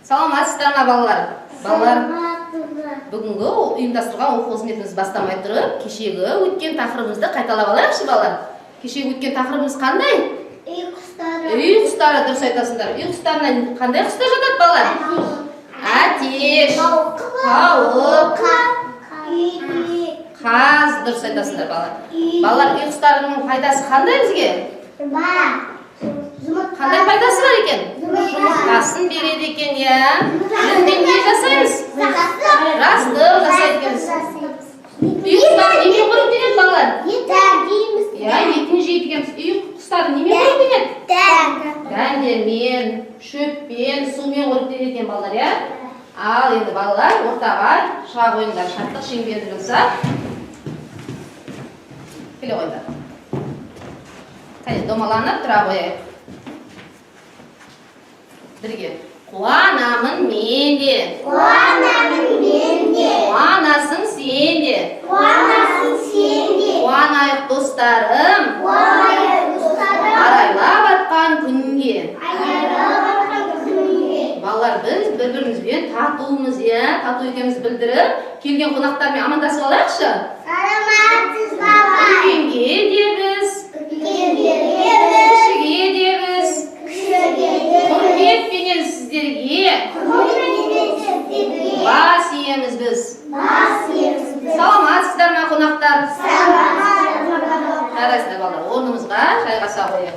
Саламатсыздар ма балалар? Балалар, бүгінгі ұйымдастырылған оқу қызметіміз бастамай тұрып, кешегі өткен тақырыбымызды қайталап алайықшы балалар. Кешегі өткен тақырыбымыз қандай? Үй құстары. Үй құстары, дұрыс айтасыңдар. Үй құстарына қандай құстар жатады балалар? Атеш, тауық, қаз, дұрыс айтасыңдар балалар. Балалар, үй құстарының пайдасы қандай бізге? Қандай пайдасы бар екен? Жұмыртқасын береді екен, я. Бізден не жасаймыз? Жастық жасайды екенбіз. Үй құстары немен қоректенеді балалар? Я, етін жейді екенбіз. Үй құстары немен қоректенеді? Дәндермен, шөппен, сумен қоректенеді екен балалар, я. Ал енді балалар ортаға шақ ойындар шаттық шеңберді жасап. Келе қойдар. Қане, домаланып тұра қойайық. Бірге. Қуанамын мен де. Қуанамын мен де. Қуанасың сен де. Қуанасың сен де. Қуанайық достарым. Қуанайық достарым. Арайлап атқан күнге. Арайлап атқан күнге. Балалар, біз бір-бірімізбен татуымыз, тату екенімізді білдіріп, келген қонақтармен амандасып алайықшы. Саламатсыз баба. Үлкенге де біз, Үлкенге де біз. кішіге де біз, Кішіге де біз. құрметпенен сіздерге Құрметпенен сіздерге. бас иеміз біз. Бас иеміз біз. Саламатсыздар ма қонақтар? Саламатсыздар ма? Жарайсыздар балалар, орнымызға жайғаса қояйық.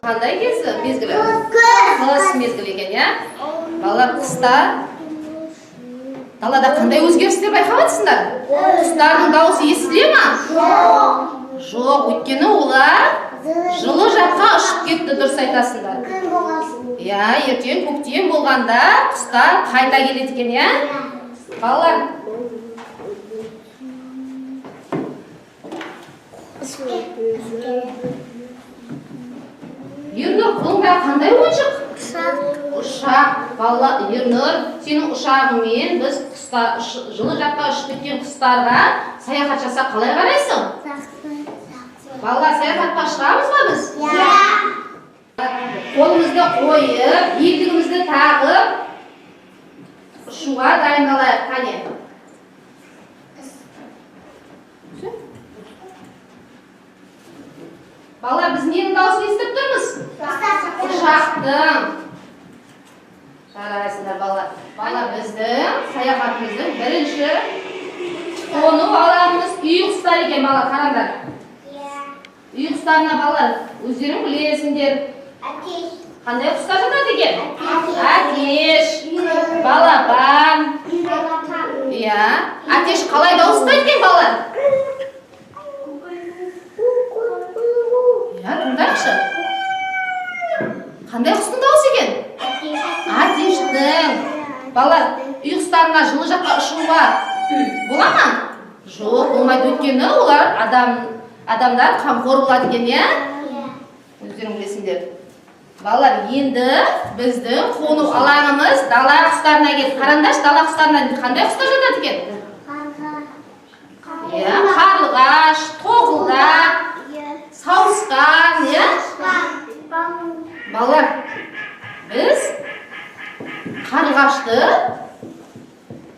Қандай кезі? Мезгілі? Қыс мезгілі екен, я? Балалар, қыста далада қандай өзгерістер байқап жатсыңдар? Құстардың дауысы естіле ма? Жоқ, өйткені олар жылы жаққа ұшып кетті, дұрыс айтасыңдар. Күн болғасын. Я, ертең көктем болғанда құстар қайта келеді екен, я? Балалар, Ернұр, қолыңда қандай ойыншық? Ұшақ. Балалар, Ернұр, сенің ұшағыңмен біз жылы жаққа ұшып кеткен құстарға саяхат жасап қалай қарайсың? Балалар, саяхатқа шығамыз ба біз? Қолымызды қойып, белдігімізді тағып, ұшуға дайындалайық, қане. Балалар, біз ненің дауысын естіп тұрмыз? Ұшақтың. Жарайсыңдар балалар. Балалар, біздің саяхатымыздың бірінші қону алаңымыз үй құстар екен, балалар, қараңдар. Үй құстарына балалар, өздерің білесіңдер. Қандай құстар жатады екен? Атеш, балапан. Атеш қалай дауыстайды екен, балалар? Тыңдайықшы. Қандай құстың дауысы екен? Атештің. Балалар, үй құстарына жылы жаққа ұшуға бола ма? Жоқ, болмайды, өйткені олар адамдар қамқор болады екен, я? Өздерің білесіңдер. Балалар, енді біздің қону алаңымыз дала құстарына келді. Қараңдаршы, дала құстарына қандай құстар жатады екен? Қарлығаш, тоғылдақ, сауысқан, Балалар, біз қарлығашты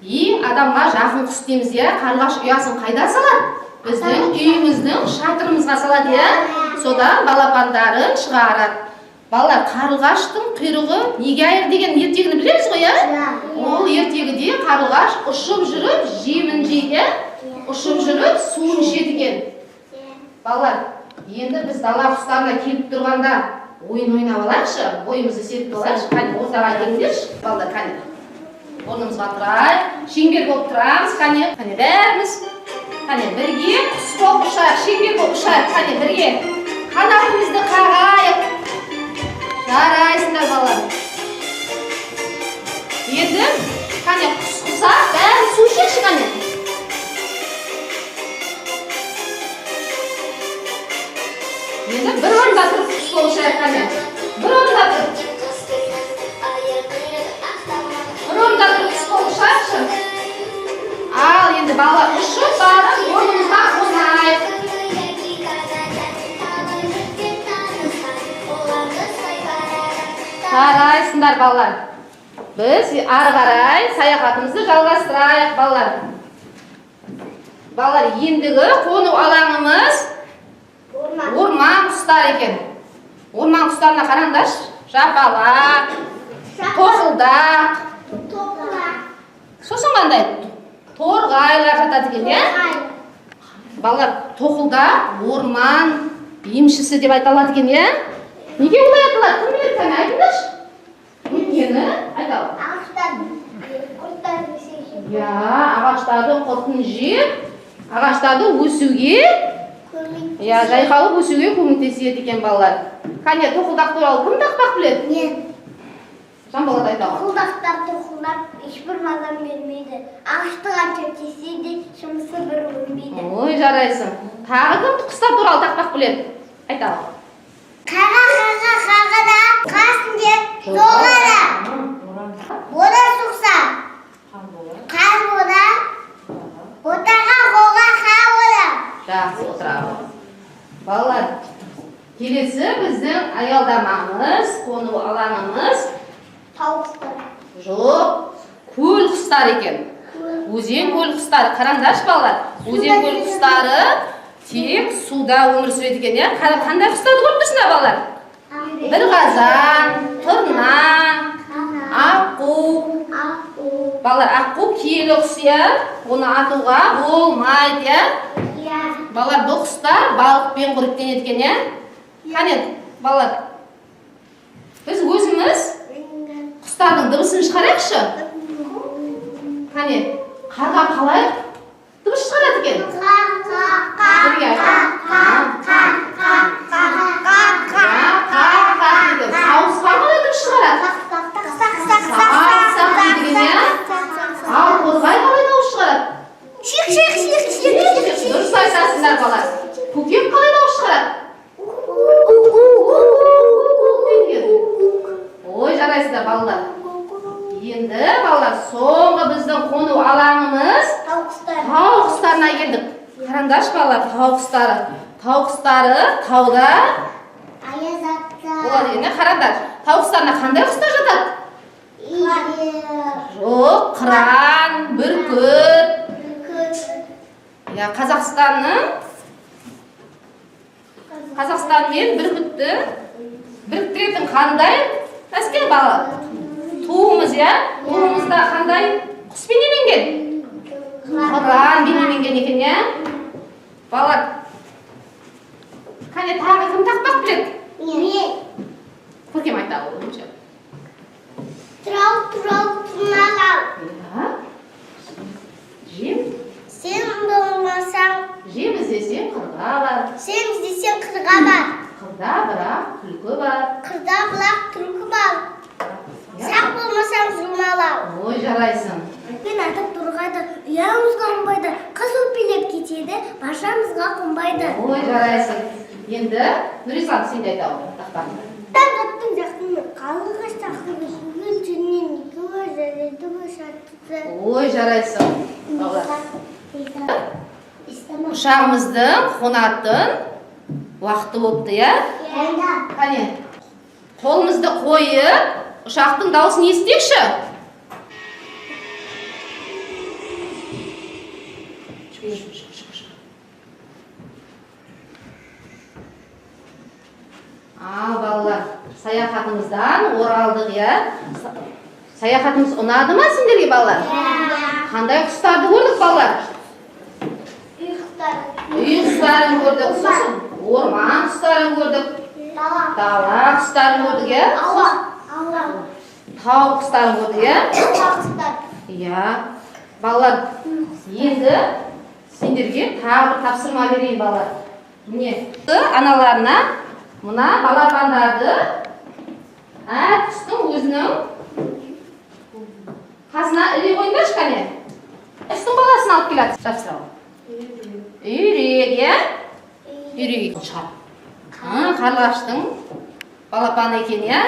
ең адамға жақын құс дейміз, қарлығаш ұясын қайда салады? Біздің үйіміздің шатырымызға салады, содан балапандарын шығарады. Балалар, қарлығаштың құйрығы неге айыр деген ертегіні білеміз ғой, Ол ертегіде қарлығаш ұшып жүріп, жемін жейді, ұшып жүріп, суын ішеді екен. Балалар, енді біз дала құстарына келіп тұрғанда ойын ойнап алайықшы, ойымызды серпіп алайықшы. Қане, ортаға келіңдерші. Балалар, қане. Орнымызға тұрайық, шеңбер болып тұрамыз, қане. Қане, бәріміз. Қане, бірге құс болып ұшайық, шеңбер болып ұшайық, қане, бірге. Қанатымызды қағайық. Жарайсыңдар, балалар. Енді, қане, құс құса, бәрін су ішекші, қане. Енді бір орында тұрып құс болып ұшайық, қане. Бір орында тұрып. Бір орында тұрып құс болып ұшайықшы. Ал, енді балалар ұшып барып, орнымызға қонайық. Жарайсыңдар балалар. Біз ары қарай саяхатымызды жалғастырайық балалар. Балалар, ендігі қону алаңымыз орман құстары екен. Орман құстарына қараңдаршы. Жапалақ, тоқылдақ, сосын қандай? Торғайлар жатады екен, е? Балалар, тоқылдақ орман емшісі деп айталады екен, е? Неге олай айтылады? Кім біледі, кәне айтыңдаршы? Өйткені айталады. Ағаштардың құртын жеп, ағаштарды өсуге, жайқалып өсуге көмектеседі екен балалар. Қане, тоқылдақ туралы кім тақпақ біледі? Мен. Жанболат айтады. Тоқылдақ ешбір маза бермейді. Ағашты қанша тесе де жұмысы бір өнбейді. Ой, жарайсың. Тағы кім құстар туралы тақпақ біледі? Айтады. Қаға да, қасын деп соғады. Бода соқса, қар бода, ботаға қоға қа бода. Жақсы отырады. Балалар, келесі біздің аялдамамыз, қону алаңымыз Тауықтар. жоқ, көл құстары екен. Өзен көл құстары. Қараңдаршы балалар. Өзен көл құстары тек суда өмір сүреді екен, е? Қандай құстарды көріп тұрсыңдар балалар? Бірқазан, тұрна, аққу. Балалар, аққу киелі құс, е? Оны атуға болмайды, е? Балалар, бұл құстар балықпен қоректенеді екен, е? Қане, балалар, біз өзіміз құстардың дыбысын шығарайықшы. Қане, қарға қалай дыбыс шығарады екен? Бірге айтайық. Сауысқа қалай дыбыс шығарады? Сақ дейді екен, е? Ал қозғай қалай дауыс шығарады? Дұрыс айтасыңдар балалар. Көкек қалай дауыс шығарады? Ой, жарайсыздар балалар. Енді балалар, соңғы біздің қону алаңымыз тау құстарына келдік. Қараңдаршы балалар, тау құстары. Тау құстары тауда болады екен, қараңдар. Тау құстарына қандай құстар жатады? Жоқ, қыран, бүркіт. Қазақстан мен бүркітті біріктіретін қандай әскер балалар? Туымыз, е? Туымызда қандай құс бейнеленген? Қыран бейнеленген екен, е? Балалар, қане тағы кім тақпақ біледі? Мен. Көркем айтады олымша. Тұрау, тұрмағал. Жем? Сен болмасаң, Жем іздесең қырға бар. сен іздесең қырға бар. Қырда бірақ күлкі бар. Қырда бұлақ түлкі бар. Сақ болмасаң зұлмалау. Ой, жарайсың. Мен атып тұрғайды, ұямызға қонбайды. Қыз өпелеп кетеді, башамызға қонбайды. Ой, жарайсың. Енді Нұрислам сен де айтауы тақпағында. Таңғаттың жақын қалғыға сақылы жүген түннен екеуі жарайды башатты. Ой, жарайсың. Ұшағымыздың қонатын уақыты болыпты, е? Қане, қолымызды қойып, ұшақтың дауысын естейікші. Балалар, саяхатымыздан оралдық, е? Саяхатымыз ұнады ма сендерге, балалар? Қандай құстарды көрдік, балалар? Үй құстарын көрдік, сосын орман құстарын көрдік, дала құстарын көрдік, е? Тау құстарын көрдік, е? Иә. Балалар, енді сендерге тағы бір тапсырма берейін, балалар. Міне, аналарына мына балапандарды әр құстың өзінің қасына іле қойыңдаршы, қане. Құстың баласын алып келеді, тапсырау. Үйрек, е? Үйрек шығар. Қарлығаштың балапаны екен, е?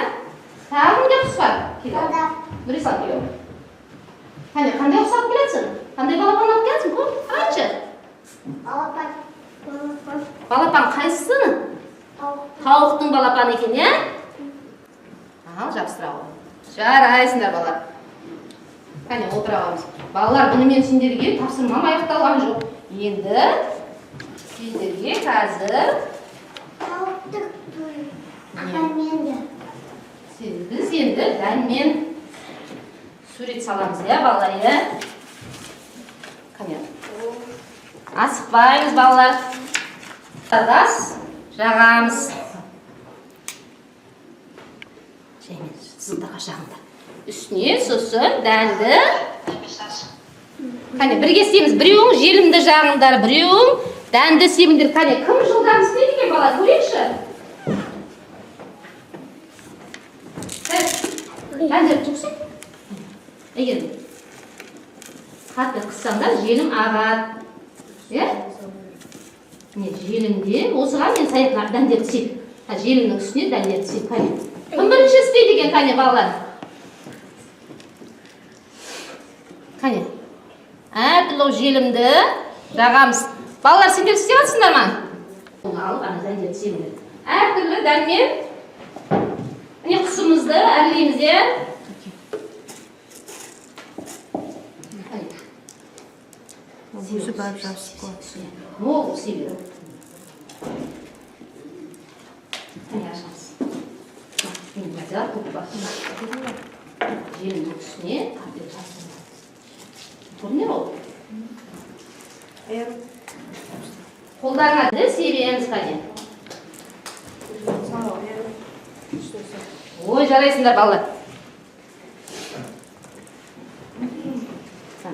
Тағы кімде құс бар? Келеді. Нұрислам, келеді. Қане, қандай құс алып келедісің? Қандай балапан алып келедісің? Көр, қарайыншы. Балапан қайсысының? Тауықтың балапаны екен, е? Ал, жабыстыра ал. Жарайсыңдар балалар. Қане, отыра аламыз. Балалар, бұнымен сендерге тапсырмам аяқталған жоқ. Енді сендерге қазір біз енді дәнмен сурет саламыз, балалар, Қане. Асықпаймыз, балалар. Тағас жағамыз. Жәймен, сыздыға жағында. Үстіне сосын дәнді. Қане, бірге істейміз. Біреуің желімді жағыңдар, біреуің дәнді себіңдер. Қане, кім жылдам істейді екен, бала, көрейікші? Дәндер түксек? Егер қатты қыссаңдар, желім ағады. Желімде, осыған мен саяққа дәндерді сеп. Желімнің үстіне дәндерді сеп. Қане, кім бірінші істейді екен, қане, балалар? Қане, әртүрлі желімді жағамыз. Балалар, сендер істей алсыңдар ма? Алып, дәндерді себіңдер. Әртүрлі дәнмен құсымызды әрлейміз, Өзі барып жабысып қойды. Мол себеді. Қане, ашамыз. Енді қазір көп бар. Желімнің үстіне қартеп жабысыңдар. Көрінер ол? Қолдарыңа себеміз, қане. Ой, жарайсыңдар, балалар.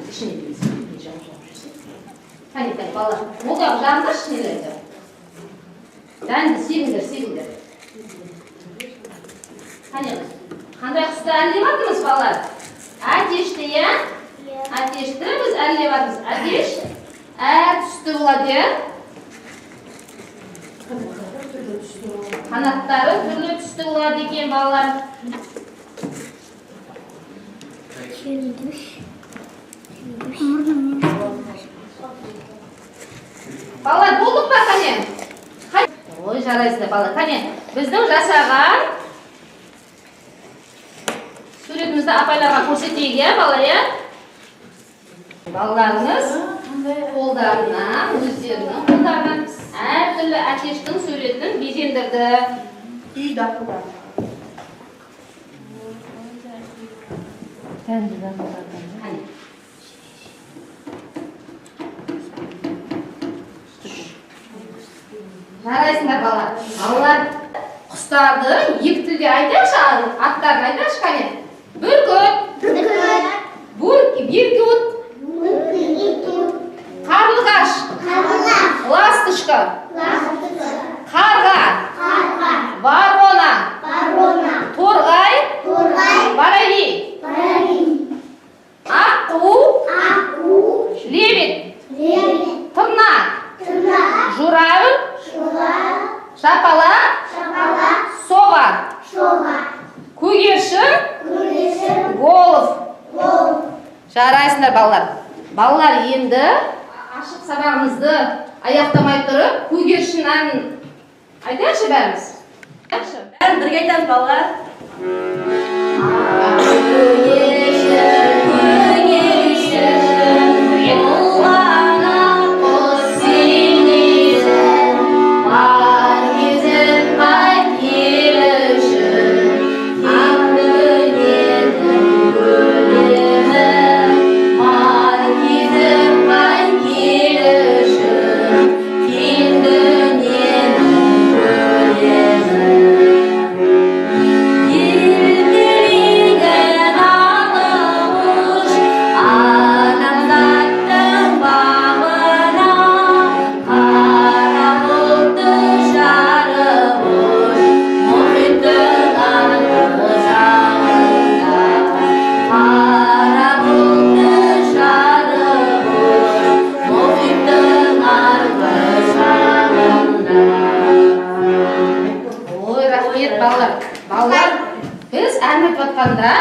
Ішіне дейміз. Қане, балалар. Молдағы жағында ішінелерді. Дәнді себіңдер. Қане, қандай құсты әлдеп атымыз, балалар? Атешті, Атешті біз әлдеп атымыз. Атеш әр түсті болады, Қанаттары түрлі түсті болады екен, балалар. Балалар, болдық па, қане? Ой, жарайсыздар, балалар. Қане, біздің жасаған суретімізді апайларға көрсетейік, балалар, Балаларыңыз қолдарына, өздерінің қолдарынан әртүрлі әтештің суретін безендірді. Үй дақылдар. Дәнді дақылдар. Жарайсыңдар, балалар. Балалар, құстарды екі тілде айтайықшы, аттарын айтайықшы, қане. Бүркіт, беркут, қарлығаш, ластышка, қарға, ворона, торғай, воробей, аққу, лебедь, тырна, журавль, шапалақ, сова, көгершін, голубь. Жарайсыңдар, балалар. Балалар, енді ашық сабағымызды аяқтамай тұрып, көгершін әнін айтайықшы бәріміз. Бәрін бірге айтамыз, балалар.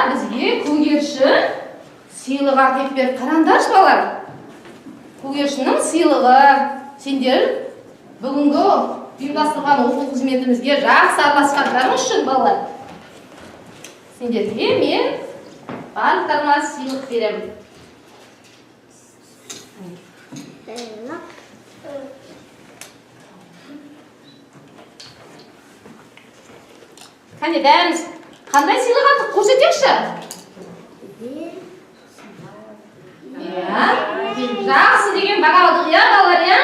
Бізге көгершін сыйлығы әкеп беріп қараңдаршы, балалар. Көгершіннің сыйлығы. Сендер бүгінгі ұйымдастырған оқу қызметімізге жақсы араласқандарыңыз үшін, балалар. Сендерге мен барлықтарыңа сыйлық беремін. Қане бәріміз қандай сыйлық алдық көрсетейікші? Жақсы деген баға алдық, иә балалар, иә?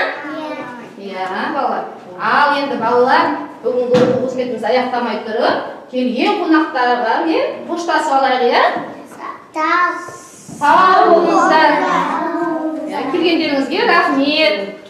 Иә, балалар. Ал енді балалар, бүгінгі оқу қызметімізді аяқтамай тұрып, келген қонақтарға мен қоштасып алайық, иә? Сау болыңыздар. Келгендеріңізге рахмет.